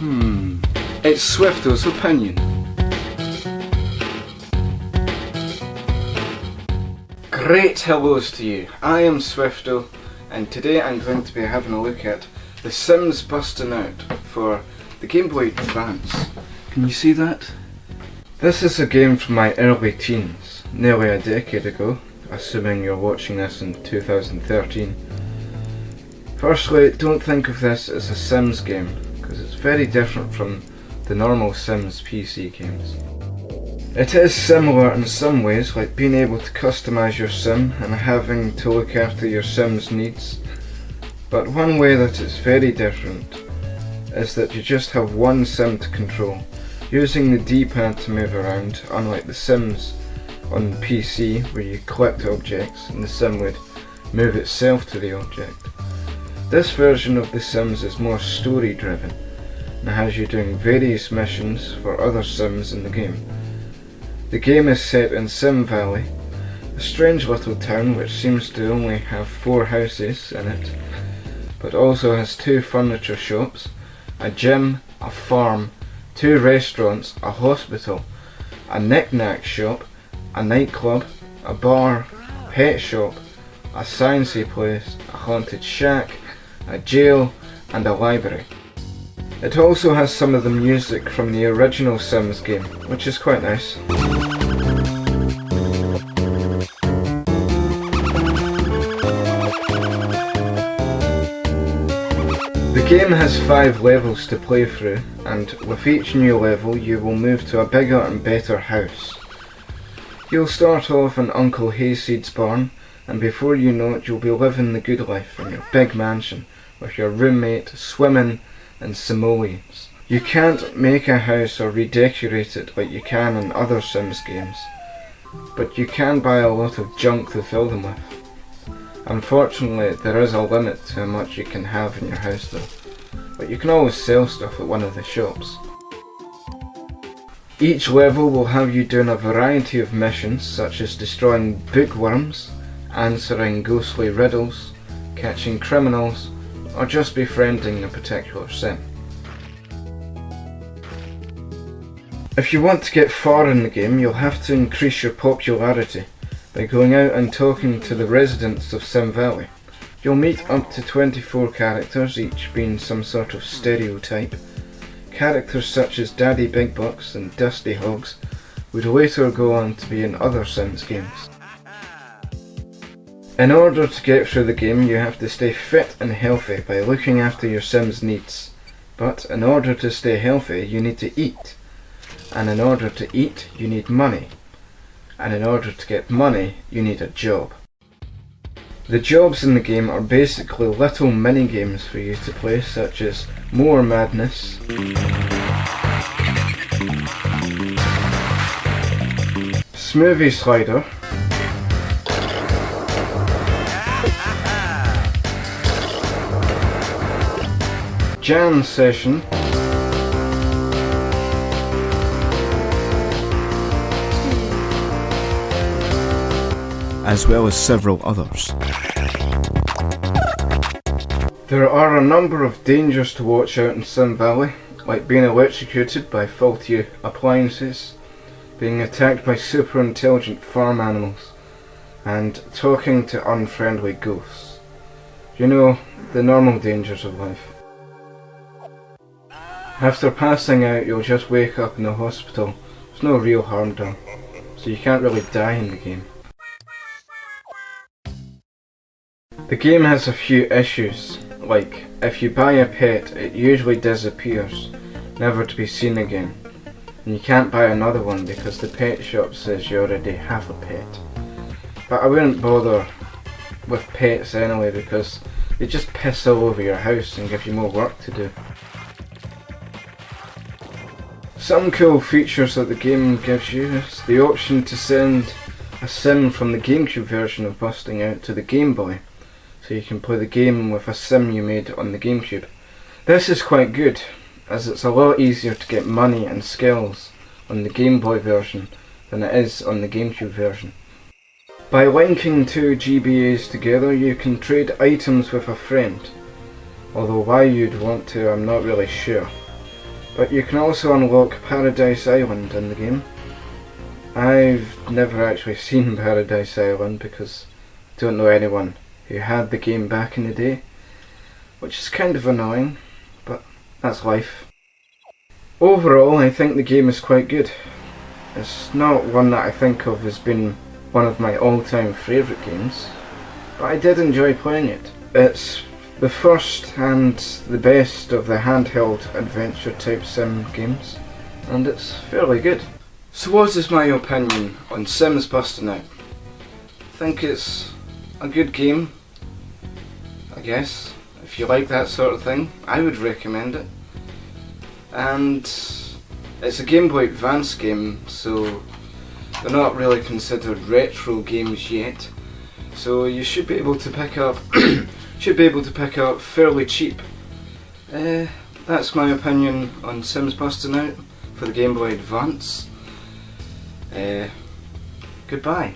It's Swifto's opinion. Great hellos to you, I am Swifto, and today I'm going to be having a look at the Sims Bustin Out for the Gameboy Advance. Can you see that? This is a game from my early teens, nearly a decade ago, assuming you're watching this in 2013. Firstly, don't think of this as a Sims game, because it's very different from the normal Sims PC games. It is similar in some ways, like being able to customise your sim and having to look after your sim's needs. But one way that it's very different is that you just have one sim to control, using the D-pad to move around, unlike the Sims on PC where you collect objects and the sim would move itself to the object. This version of The Sims is more story driven and has you doing various missions for other Sims in the game. The game is set in Sim Valley, a strange little town which seems to only have 4 houses in it, but also has 2 furniture shops, a gym, a farm, 2 restaurants, a hospital, a knick-knack shop, a nightclub, a bar, pet shop, a sciencey place, a haunted shack, a jail, and a library. It also has some of the music from the original Sims game, which is quite nice. The game has 5 levels to play through, and with each new level you will move to a bigger and better house. You'll start off in Uncle Hayseed's barn, and before you know it you'll be living the good life in your big mansion with your roommate, swimming and simoleons. You can't make a house or redecorate it like you can in other Sims games, but you can buy a lot of junk to fill them with. Unfortunately, there is a limit to how much you can have in your house though, but you can always sell stuff at one of the shops. Each level will have you doing a variety of missions such as destroying bookworms, answering ghostly riddles, catching criminals, or just befriending a particular sim. If you want to get far in the game, you'll have to increase your popularity by going out and talking to the residents of Sim Valley. You'll meet up to 24 characters, each being some sort of stereotype. Characters such as Daddy Big Bucks and Dusty Hogs would later go on to be in other Sims games. In order to get through the game you have to stay fit and healthy by looking after your Sim's needs. But in order to stay healthy you need to eat. And in order to eat you need money. And in order to get money you need a job. The jobs in the game are basically little mini games for you to play, such as More Madness, Smoothie Slider, Jam Session, as well as several others. There are a number of dangers to watch out in Sim Valley, like being electrocuted by faulty appliances, being attacked by super intelligent farm animals, and talking to unfriendly ghosts. You know, the normal dangers of life. After passing out you'll just wake up in the hospital. There's no real harm done, so you can't really die in the game. The game has a few issues, like if you buy a pet it usually disappears, never to be seen again, and you can't buy another one because the pet shop says you already have a pet. But I wouldn't bother with pets anyway because they just piss all over your house and give you more work to do. Some cool features that the game gives you is the option to send a sim from the GameCube version of Busting Out to the Game Boy, so you can play the game with a sim you made on the GameCube. This is quite good, as it's a lot easier to get money and skills on the Game Boy version than it is on the GameCube version. By linking 2 GBAs together you can trade items with a friend, although why you'd want to I'm not really sure. But you can also unlock Paradise Island in the game. I've never actually seen Paradise Island because I don't know anyone who had the game back in the day, which is kind of annoying, but that's life. Overall, I think the game is quite good. It's not one that I think of as being one of my all-time favourite games, but I did enjoy playing it. It's the first and the best of the handheld adventure type sim games, and it's fairly good. So what is my opinion on Sims Bustin Out? I think it's a good game, I guess. If you like that sort of thing, I would recommend it. And it's a Gameboy Advance game, so they're not really considered retro games yet. So you should be able to pick up fairly cheap. That's my opinion on Sims Bustin Out for the Gameboy Advance. Goodbye.